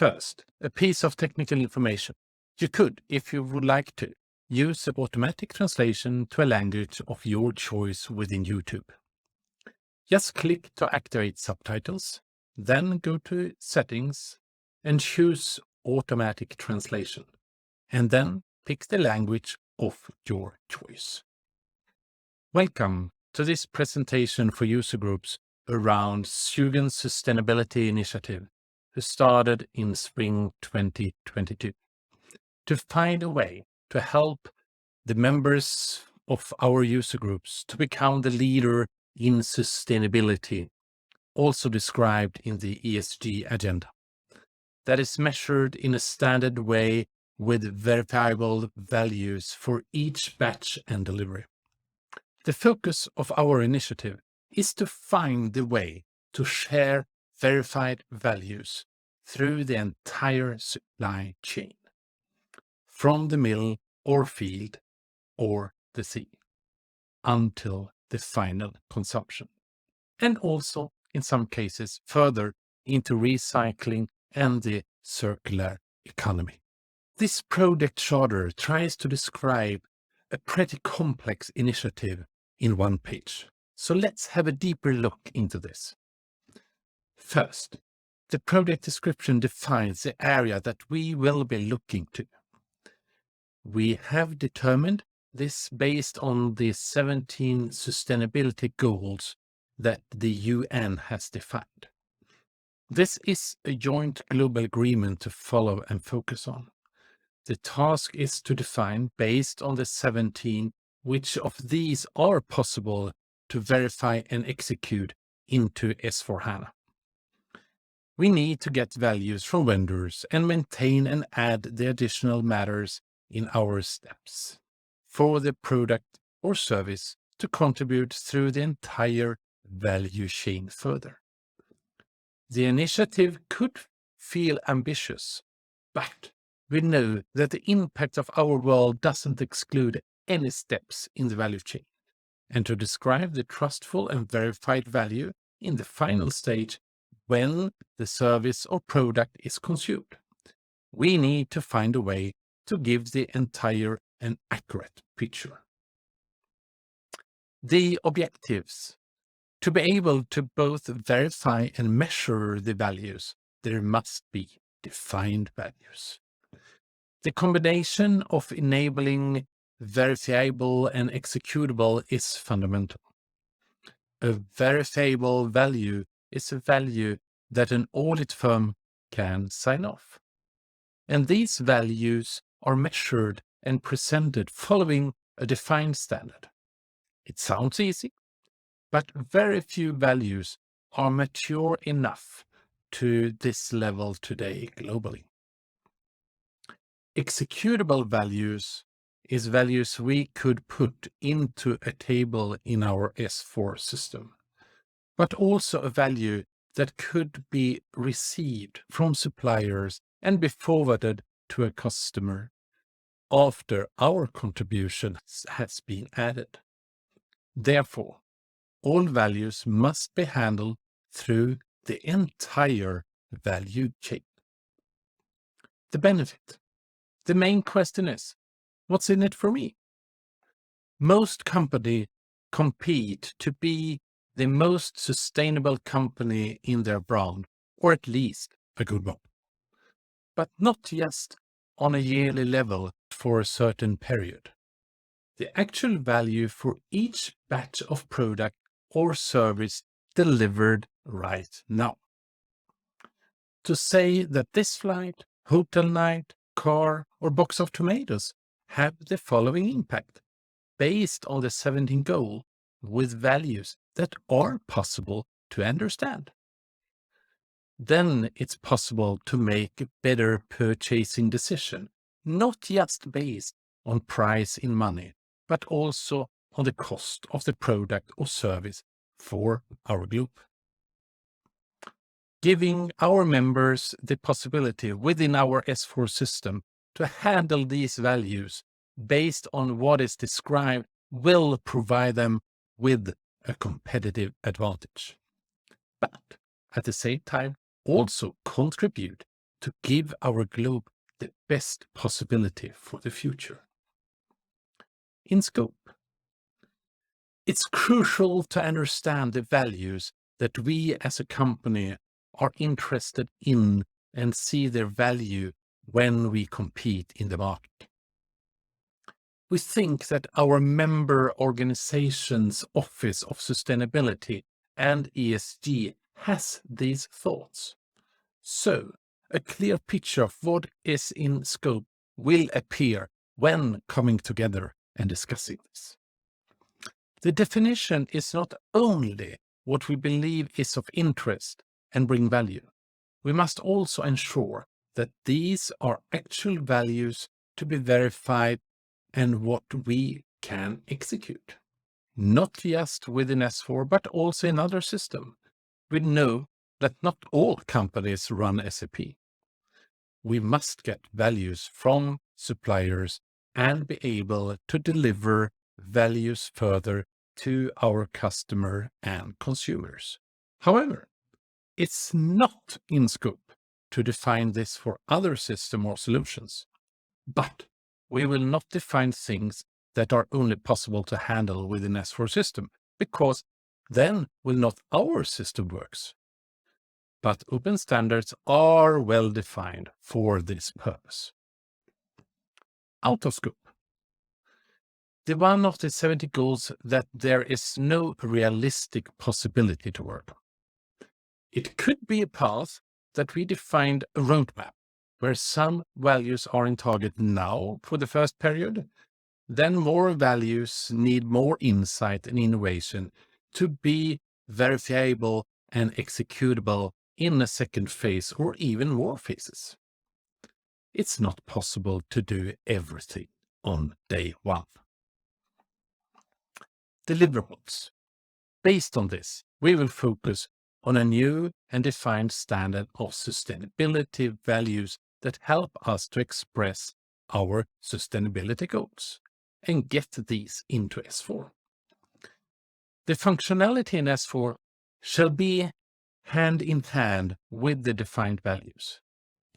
First, a piece of technical information. You could, if you would like to, use the automatic translation to a language of your choice within YouTube. Just click to activate subtitles, then go to Settings and choose Automatic Translation, and then pick the language of your choice. Welcome to this presentation for user groups around Sugen's sustainability initiative, who started in spring 2022. To find a way to help the members of our user groups to become the leader in sustainability, also described in the ESG agenda, that is measured in a standard way with verifiable values for each batch and delivery. The focus of our initiative is to find the way to share verified values through the entire supply chain, from the mill or field or the sea, until the final consumption, and also, in some cases, further into recycling and the circular economy. This project charter tries to describe a pretty complex initiative in one page. So let's have a deeper look into this. First, the project description defines the area that we will be looking to. We have determined this based on the 17 sustainability goals that the UN has defined. This is a joint global agreement to follow and focus on. The task is to define, based on the 17, which of these are possible to verify and execute into S/4HANA. We need to get values from vendors and maintain and add the additional matters in our steps for the product or service to contribute through the entire value chain further. The initiative could feel ambitious, but we know that the impact of our world doesn't exclude any steps in the value chain. And to describe the trustful and verified value in the final stage when the service or product is consumed, we need to find a way to give the entire and accurate picture. The objectives. To be able to both verify and measure the values, there must be defined values. The combination of enabling verifiable and executable is fundamental. A verifiable value is a value that an audit firm can sign off. And these values are measured and presented following a defined standard. It sounds easy, but very few values are mature enough to this level today globally. Executable values is values we could put into a table in our S4 system, but also a value that could be received from suppliers and be forwarded to a customer after our contribution has been added. Therefore, all values must be handled through the entire value chain. The benefit. The main question is, what's in it for me? Most companies compete to be the most sustainable company in their brand, or at least a good one. But not just on a yearly level for a certain period. The actual value for each batch of product or service delivered right now. To say that this flight, hotel night, car, or box of tomatoes have the following impact based on the 17 goal with values that are possible to understand. Then it's possible to make a better purchasing decision, not just based on price in money, but also on the cost of the product or service for our group. Giving our members the possibility within our S4 system to handle these values based on what is described will provide them with a competitive advantage, but at the same time also contribute to give our globe the best possibility for the future. In scope, it's crucial to understand the values that we as a company are interested in and see their value when we compete in the market. We think that our member organization's Office of Sustainability and ESG has these thoughts. So, a clear picture of what is in scope will appear when coming together and discussing this. The definition is not only what we believe is of interest and bring value. We must also ensure that these are actual values to be verified and what we can execute. Not just within S4, but also in other systems. We know that not all companies run SAP. We must get values from suppliers and be able to deliver values further to our customer and consumers. However, it's not in scope to define this for other systems or solutions, but we will not define things that are only possible to handle within S4 system, because then will not our system works. But open standards are well defined for this purpose. Out of scope. The one of the 70 goals that there is no realistic possibility to work on. It could be a path that we defined a roadmap where some values are in target now for the first period, then more values need more insight and innovation to be verifiable and executable in a second phase or even more phases. It's not possible to do everything on day one. Deliverables. Based on this, we will focus on a new and defined standard of sustainability values that help us to express our sustainability goals and get these into S4. The functionality in S4 shall be hand in hand with the defined values.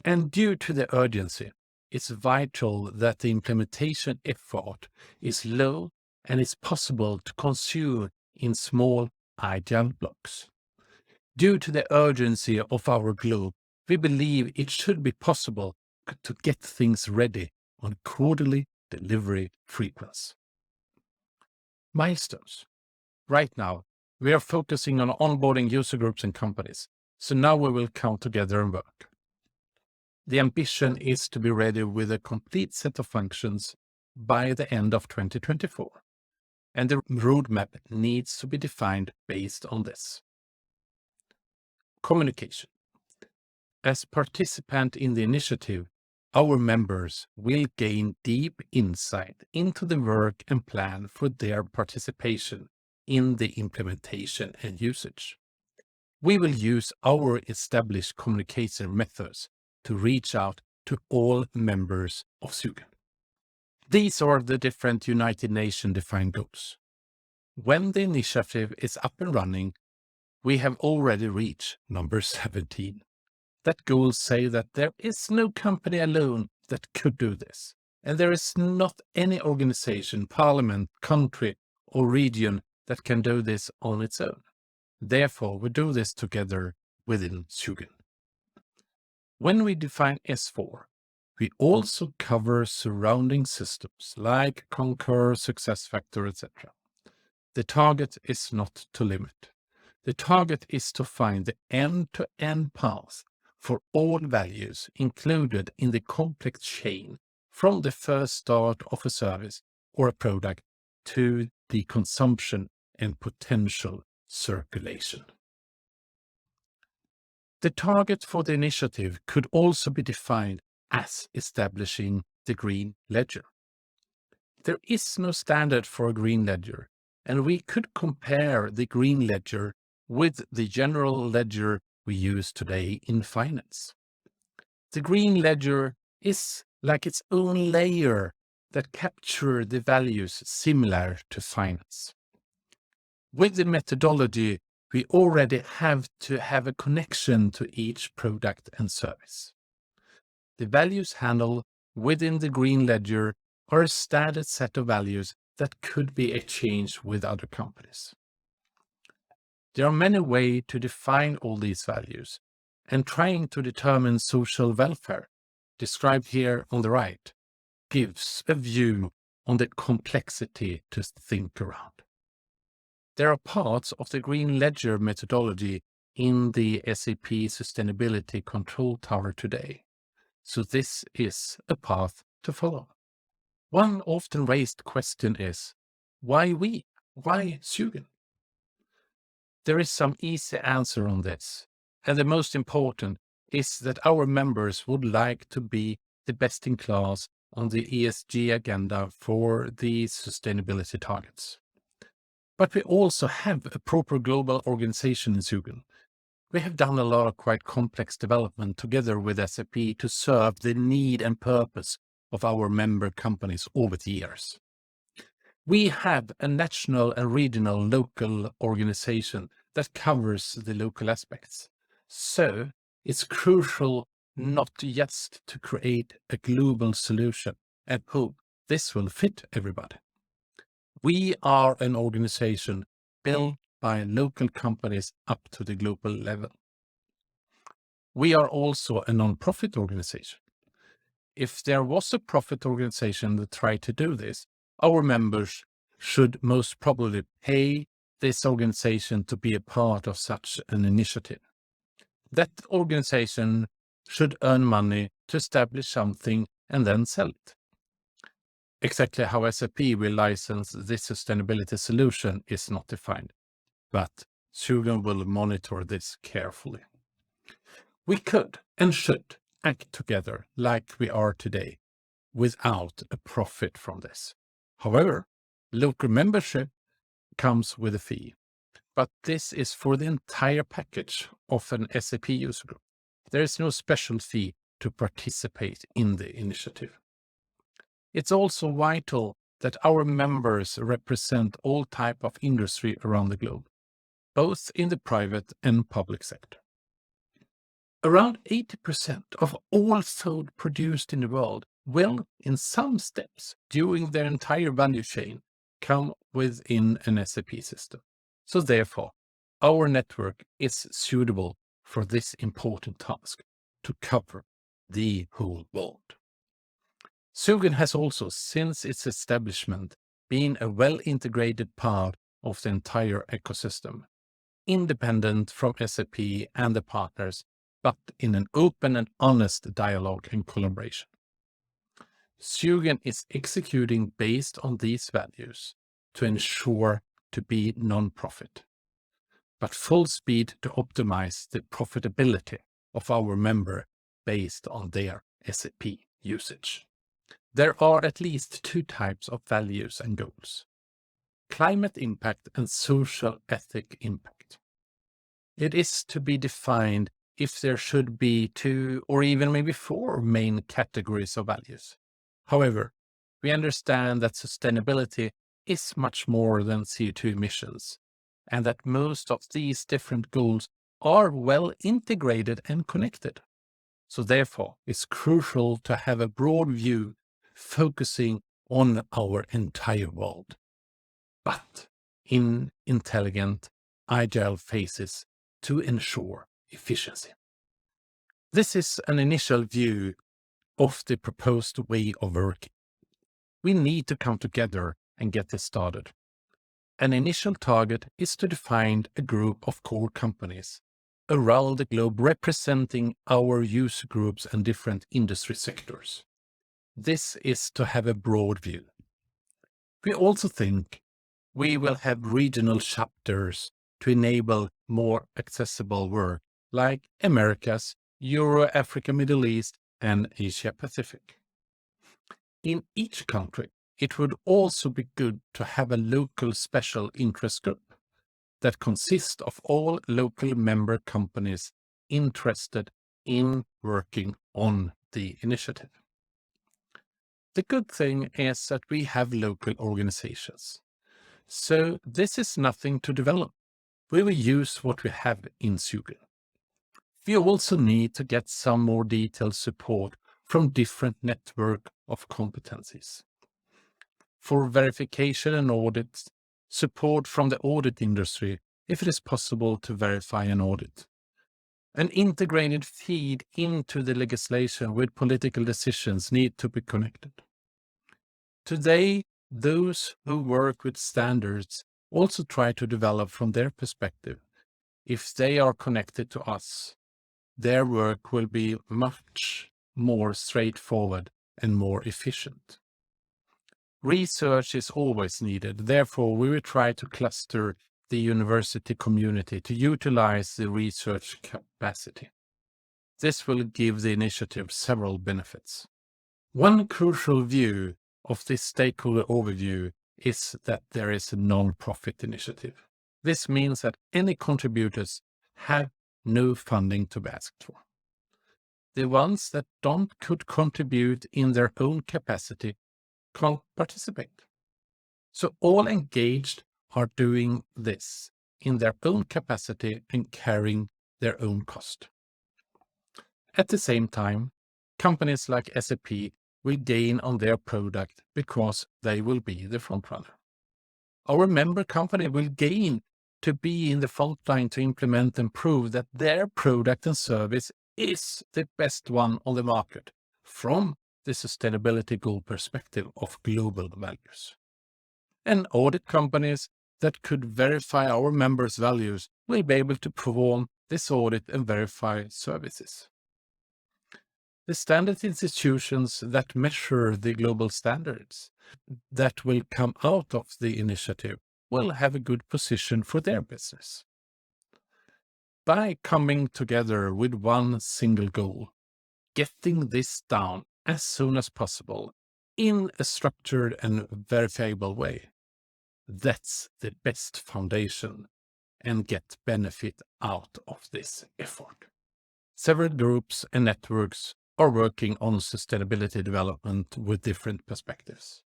And due to the urgency, it's vital that the implementation effort is low and is possible to consume in small agile blocks. Due to the urgency of our globe, we believe it should be possible to get things ready on quarterly delivery frequency. Milestones. Right now, we are focusing on onboarding user groups and companies, so now we will come together and work. The ambition is to be ready with a complete set of functions by the end of 2024, and the roadmap needs to be defined based on this. Communication. As participant in the initiative, our members will gain deep insight into the work and plan for their participation in the implementation and usage. We will use our established communication methods to reach out to all members of SUGEN. These are the different United Nations defined goals. When the initiative is up and running, we have already reached number 17. That goals say that there is no company alone that could do this, and there is not any organization, parliament, country, or region that can do this on its own. Therefore, we do this together within SUGEN. When we define S4, we also cover surrounding systems like Concur, SuccessFactors, etc. The target is not to limit. The target is to find the end-to-end path for all values included in the complex chain from the first start of a service or a product to the consumption and potential circulation. The target for the initiative could also be defined as establishing the green ledger. There is no standard for a green ledger, and we could compare the green ledger with the general ledger we use today in finance. The green ledger is like its own layer that captures the values similar to finance. With the methodology, we already have to have a connection to each product and service. The values handled within the green ledger are a standard set of values that could be exchanged with other companies. There are many ways to define all these values, and trying to determine social welfare, described here on the right, gives a view on the complexity to think around. There are parts of the Green Ledger methodology in the SAP Sustainability Control Tower today, so this is a path to follow. One often raised question is, why we? Why Sugen? There is some easy answer on this, and the most important is that our members would like to be the best in class on the ESG agenda for the sustainability targets. But we also have a proper global organization in Sugen. We have done a lot of quite complex development together with SAP to serve the need and purpose of our member companies over the years. We have a national and regional local organization that covers the local aspects. So it's crucial not just to create a global solution and hope this will fit everybody. We are an organization built by local companies up to the global level. We are also a non-profit organization. If there was a profit organization that tried to do this, our members should most probably pay this organization to be a part of such an initiative. That organization should earn money to establish something and then sell it. Exactly how SAP will license this sustainability solution is not defined, but Sugen will monitor this carefully. We could and should act together like we are today without a profit from this. However, local membership comes with a fee, but this is for the entire package of an SAP user group. There is no special fee to participate in the initiative. It's also vital that our members represent all types of industry around the globe, both in the private and public sector. Around 80% of all food produced in the world will, in some steps during their entire value chain, come within an SAP system. So therefore, our network is suitable for this important task to cover the whole world. Sugen has also, since its establishment, been a well-integrated part of the entire ecosystem, independent from SAP and the partners, but in an open and honest dialogue and collaboration. Sugen is executing based on these values to ensure to be non-profit, but full speed to optimize the profitability of our member based on their SAP usage. There are at least two types of values and goals: climate impact and social ethic impact. It is to be defined if there should be 2 or even maybe 4 main categories of values. However, we understand that sustainability is much more than CO2 emissions, and that most of these different goals are well integrated and connected. So therefore, it's crucial to have a broad view focusing on our entire world, but in intelligent, agile phases to ensure efficiency. This is an initial view of the proposed way of working. We need to come together and get this started. An initial target is to define a group of core companies around the globe representing our user groups and different industry sectors. This is to have a broad view. We also think we will have regional chapters to enable more accessible work like Americas, Euro, Africa, Middle East, and Asia Pacific. In each country, it would also be good to have a local special interest group that consists of all local member companies interested in working on the initiative. The good thing is that we have local organizations. So this is nothing to develop. We will use what we have in Sugen. We also need to get some more detailed support from different network of competencies. For verification and audits, support from the audit industry if it is possible to verify an audit. An integrated feed into the legislation with political decisions need to be connected. Today, those who work with standards also try to develop from their perspective. If they are connected to us, their work will be much more straightforward and more efficient. Research is always needed. Therefore, we will try to cluster the university community to utilize the research capacity. This will give the initiative several benefits. One crucial view of this stakeholder overview is that there is a non-profit initiative. This means that any contributors have no funding to be asked for. The ones that could contribute in their own capacity can't participate. So all engaged are doing this in their own capacity and carrying their own cost. At the same time, companies like SAP will gain on their product because they will be the front runner. Our member company will gain to be in the front line to implement and prove that their product and service is the best one on the market from the sustainability goal perspective of global values. And audit companies that could verify our members' values will be able to perform this audit and verify services. The standard institutions that measure the global standards that will come out of the initiative will have a good position for their business. By coming together with one single goal, getting this down as soon as possible in a structured and verifiable way, that's the best foundation and get benefit out of this effort. Several groups and networks are working on sustainability development with different perspectives.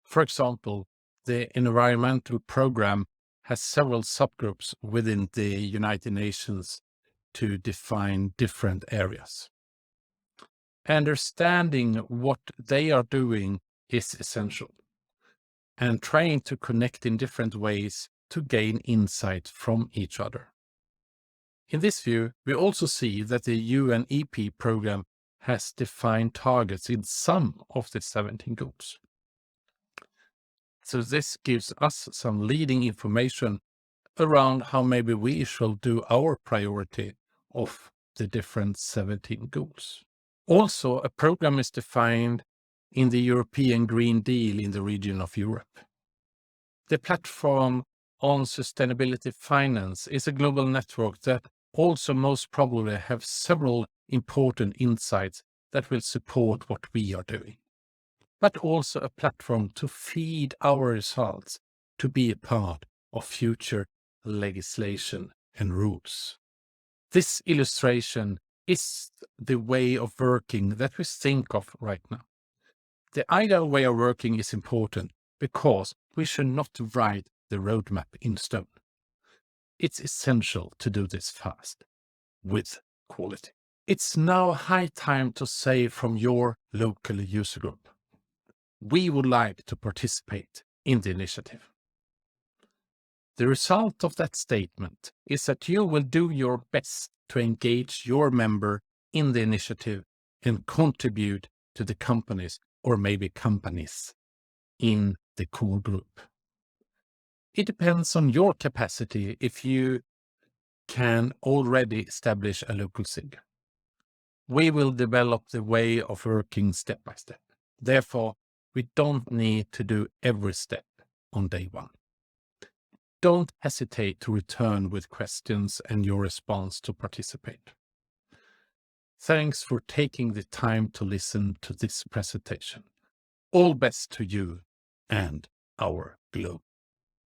For example, the environmental program has several subgroups within the United Nations to define different areas. Understanding what they are doing is essential, and trying to connect in different ways to gain insight from each other. In this view, we also see that the UNEP program has defined targets in some of the 17 goals. So this gives us some leading information around how maybe we shall do our priority of the different 17 goals. Also, a program is defined in the European Green Deal in the region of Europe. The platform on sustainability finance is a global network that also most probably have several important insights that will support what we are doing, but also a platform to feed our results to be a part of future legislation and rules. This illustration is the way of working that we think of right now. The ideal way of working is important because we should not write the roadmap in stone. It's essential to do this fast, with quality. It's now high time to say from your local user group, we would like to participate in the initiative. The result of that statement is that you will do your best to engage your member in the initiative and contribute to the companies or maybe companies in the core group. It depends on your capacity if you can already establish a local SIG. We will develop the way of working step by step. Therefore, we don't need to do every step on day one. Don't hesitate to return with questions and your response to participate. Thanks for taking the time to listen to this presentation. All best to you and our globe.